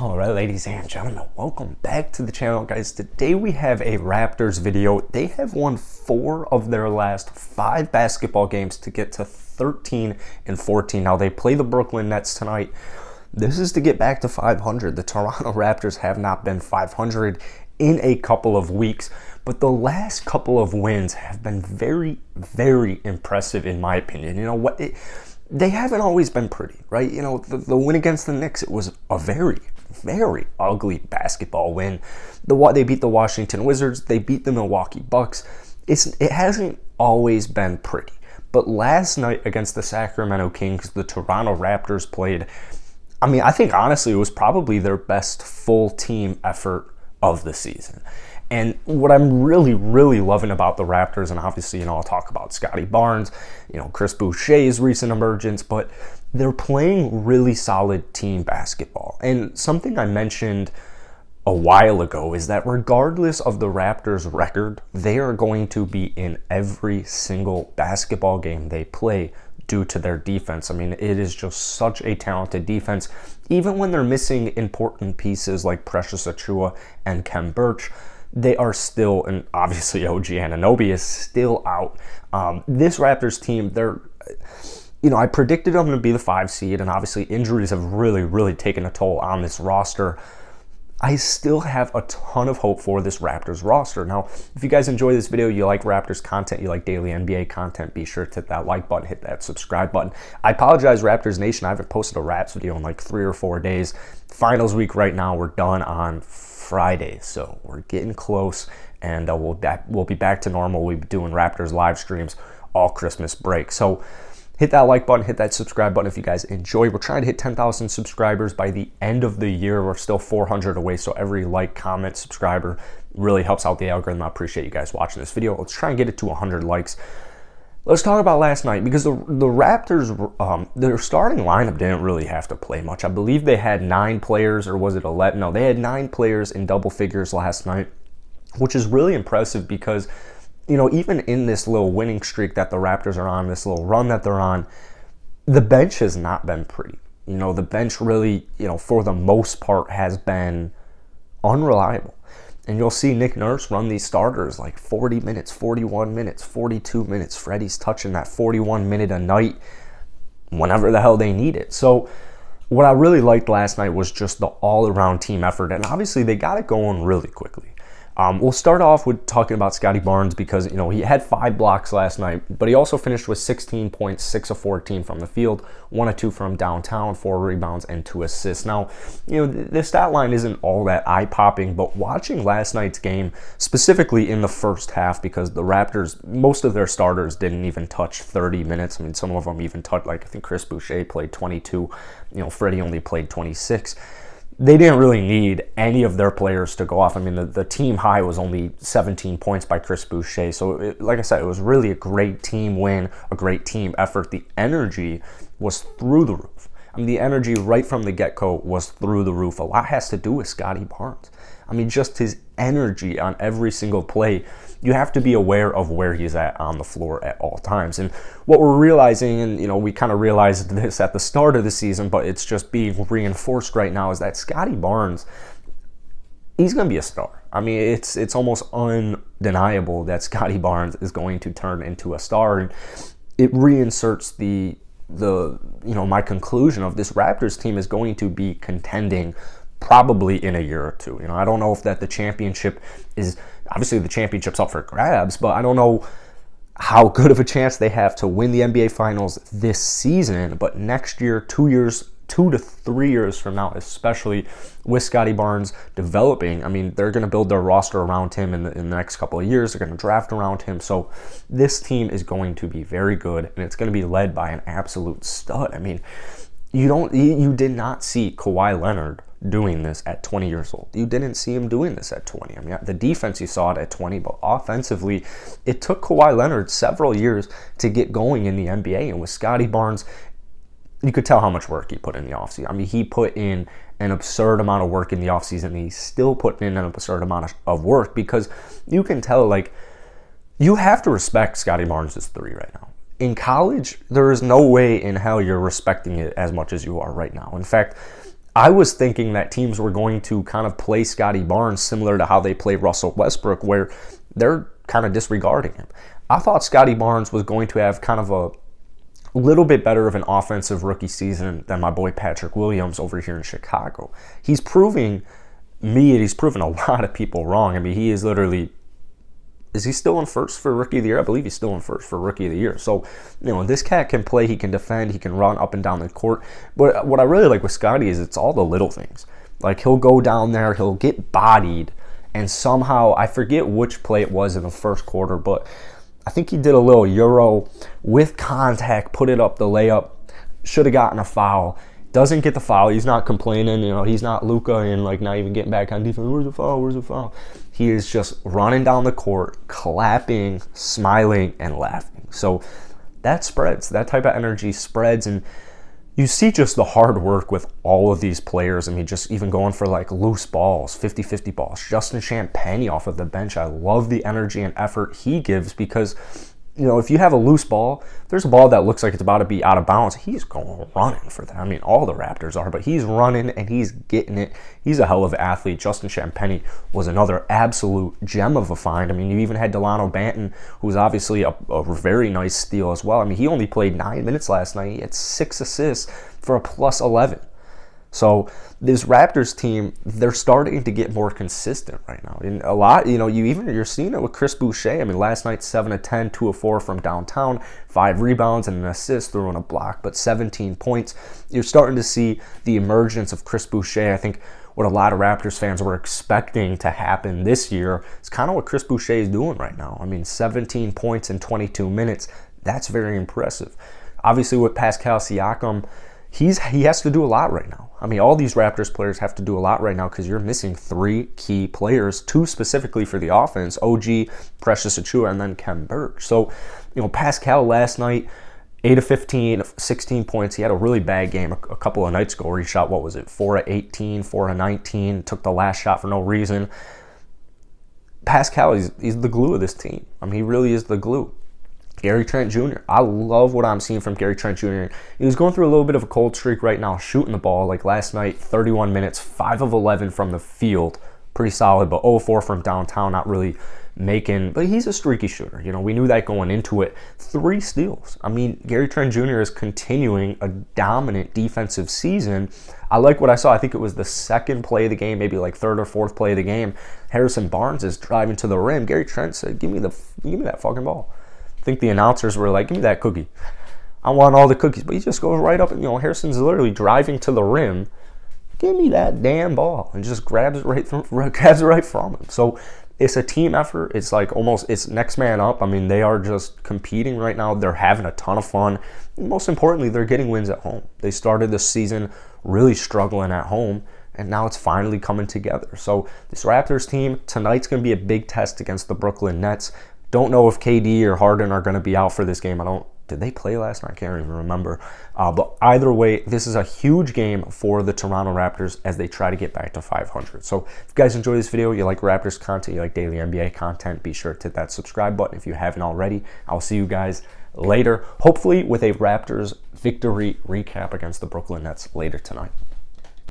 All right, ladies and gentlemen, welcome back to the channel, guys. Today we have a Raptors video. They have won 4 of their last 5 basketball games to get to 13-14. Now they play the Brooklyn Nets tonight. This is to get back to 500. The Toronto Raptors have not been 500 in a couple of weeks, but the last couple of wins have been very, very impressive in my opinion. You know what? They haven't always been pretty, right? You know, the win against the Knicks, it was a very, very ugly basketball win. They beat the Washington Wizards. They beat the Milwaukee Bucks. It hasn't always been pretty. But last night against the Sacramento Kings, the Toronto Raptors played, I think honestly it was probably their best full team effort of the season. And what I'm really, really loving about the Raptors, and obviously, I'll talk about Scotty Barnes, Chris Boucher's recent emergence, but they're playing really solid team basketball. And something I mentioned a while ago is that regardless of the Raptors' record, they are going to be in every single basketball game they play due to their defense. It is just such a talented defense. Even when they're missing important pieces like Precious Achiuwa and Khem Birch, they are still, and obviously OG Anunoby is still out. This Raptors team, I predicted them to be the 5 seed, and obviously injuries have really, really taken a toll on this roster. I still have a ton of hope for this Raptors roster. Now, if you guys enjoy this video, you like Raptors content, you like daily NBA content, be sure to hit that like button, hit that subscribe button. I apologize, Raptors Nation, I haven't posted a Raps video in like 3 or 4 days. Finals week right now, we're done on Friday, so we're getting close, and we'll be back to normal. We'll be doing Raptors live streams all Christmas break. So hit that like button, hit that subscribe button if you guys enjoy. We're trying to hit 10,000 subscribers by the end of the year. We're still 400 away, so every like, comment, subscriber really helps out the algorithm. I appreciate you guys watching this video. Let's try and get it to 100 likes. Let's talk about last night, because the Raptors, their starting lineup didn't really have to play much. I believe they had 9 players, or was it 11? No, they had 9 players in double figures last night, which is really impressive because, even in this little winning streak that the Raptors are on, this little run that they're on, the bench has not been pretty. The bench really, for the most part has been unreliable. And you'll see Nick Nurse run these starters like 40 minutes, 41 minutes, 42 minutes. Freddie's touching that 41 minute a night whenever the hell they need it. So what I really liked last night was just the all-around team effort. And obviously they got it going really quickly. We'll start off with talking about Scotty Barnes because, he had 5 blocks last night, but he also finished with 16 points, 6 of 14 from the field, 1 of 2 from downtown, 4 rebounds, and 2 assists. Now, the stat line isn't all that eye-popping, but watching last night's game, specifically in the first half, because the Raptors, most of their starters didn't even touch 30 minutes. some of them even touched, I think Chris Boucher played 22, Freddie only played 26. They didn't really need any of their players to go off. The team high was only 17 points by Chris Boucher. So, like I said, it was really a great team win, a great team effort. The energy was through the roof. The energy right from the get-go was through the roof. A lot has to do with Scotty Barnes. Just his energy on every single play. You have to be aware of where he's at on the floor at all times. And what we're realizing, and we kind of realized this at the start of the season, but it's just being reinforced right now, is that Scotty Barnes, he's going to be a star. It's almost undeniable that Scotty Barnes is going to turn into a star. And it reinserts my conclusion of this Raptors team is going to be contending probably in a year or 2. I don't know if the championship is, obviously the championship's up for grabs, but I don't know how good of a chance they have to win the NBA Finals this season. But next year, 2 to 3 years from now, especially with Scotty Barnes developing, they're going to build their roster around him in the next couple of years. They're going to draft around him. So this team is going to be very good, and it's going to be led by an absolute stud. You did not see Kawhi Leonard doing this at 20 years old. You didn't see him doing this at 20. The defense, you saw it at 20, but offensively, it took Kawhi Leonard several years to get going in the NBA. And with Scotty Barnes, you could tell how much work he put in the offseason. He put in an absurd amount of work in the offseason, and he's still putting in an absurd amount of work, because you can tell, you have to respect Scotty Barnes' 3 right now. In college, there is no way in hell you're respecting it as much as you are right now. In fact, I was thinking that teams were going to kind of play Scotty Barnes similar to how they play Russell Westbrook, where they're kind of disregarding him. I thought Scotty Barnes was going to have kind of a little bit better of an offensive rookie season than my boy Patrick Williams over here in Chicago. He's proving me and he's proven a lot of people wrong. I mean, he is literally... Is he still in first for Rookie of the Year? I believe he's still in first for Rookie of the Year. So, this cat can play, he can defend, he can run up and down the court. But what I really like with Scotty is it's all the little things. Like, he'll go down there, he'll get bodied, and somehow, I forget which play it was in the first quarter, but I think he did a little Euro with contact, put it up the layup, should have gotten a foul. Doesn't get the foul. He's not complaining. He's not Luka and not even getting back on defense. Where's the foul? Where's the foul? He is just running down the court, clapping, smiling, and laughing. So that spreads. That type of energy spreads. And you see just the hard work with all of these players. I mean, just even going for loose balls, 50-50 balls. Justin Champagnie off of the bench. I love the energy and effort he gives because if you have a loose ball, there's a ball that looks like it's about to be out of bounds, he's going running for that. I mean, all the Raptors are, but he's running and he's getting it. He's a hell of an athlete. Justin Champagnie was another absolute gem of a find. I mean, you even had Delano Banton, who was obviously a very nice steal as well. I mean, he only played 9 minutes last night. He had 6 assists for a plus 11. So this Raptors team, they're starting to get more consistent right now. And a lot, you're seeing it with Chris Boucher. I mean, last night, 7 of 10, 2 of 4 from downtown, 5 rebounds and an assist, throwing a block, but 17 points. You're starting to see the emergence of Chris Boucher. I think what a lot of Raptors fans were expecting to happen this year is kind of what Chris Boucher is doing right now. I mean, 17 points in 22 minutes. That's very impressive. Obviously, with Pascal Siakam, he has to do a lot right now. I mean, all these Raptors players have to do a lot right now because you're missing 3 key players, 2 specifically for the offense, OG, Precious Achiuwa, and then Khem Birch. So, Pascal last night, 8 of 15, 16 points. He had a really bad game a couple of nights ago where he shot, 4 of 18, 4 of 19, took the last shot for no reason. Pascal, he's the glue of this team. I mean, he really is the glue. Gary Trent Jr. I love what I'm seeing from Gary Trent Jr. He was going through a little bit of a cold streak right now, shooting the ball. Like last night, 31 minutes, 5 of 11 from the field. Pretty solid, but 0-4 from downtown, not really making. But he's a streaky shooter. We knew that going into it. 3 steals. I mean, Gary Trent Jr. is continuing a dominant defensive season. I like what I saw. I think it was the second play of the game, maybe third or fourth play of the game. Harrison Barnes is driving to the rim. Gary Trent said, give me that fucking ball. I think the announcers were like, give me that cookie. I want all the cookies. But he just goes right up and, Harrison's literally driving to the rim. Give me that damn ball. And just grabs it right from him. So it's a team effort. It's it's next man up. I mean, they are just competing right now. They're having a ton of fun. And most importantly, they're getting wins at home. They started the season really struggling at home. And now it's finally coming together. So this Raptors team, tonight's going to be a big test against the Brooklyn Nets. Don't know if KD or Harden are going to be out for this game. Did they play last night? I can't even remember. But either way, this is a huge game for the Toronto Raptors as they try to get back to 500. So if you guys enjoy this video, you like Raptors content, you like daily NBA content, be sure to hit that subscribe button if you haven't already. I'll see you guys later, hopefully with a Raptors victory recap against the Brooklyn Nets later tonight.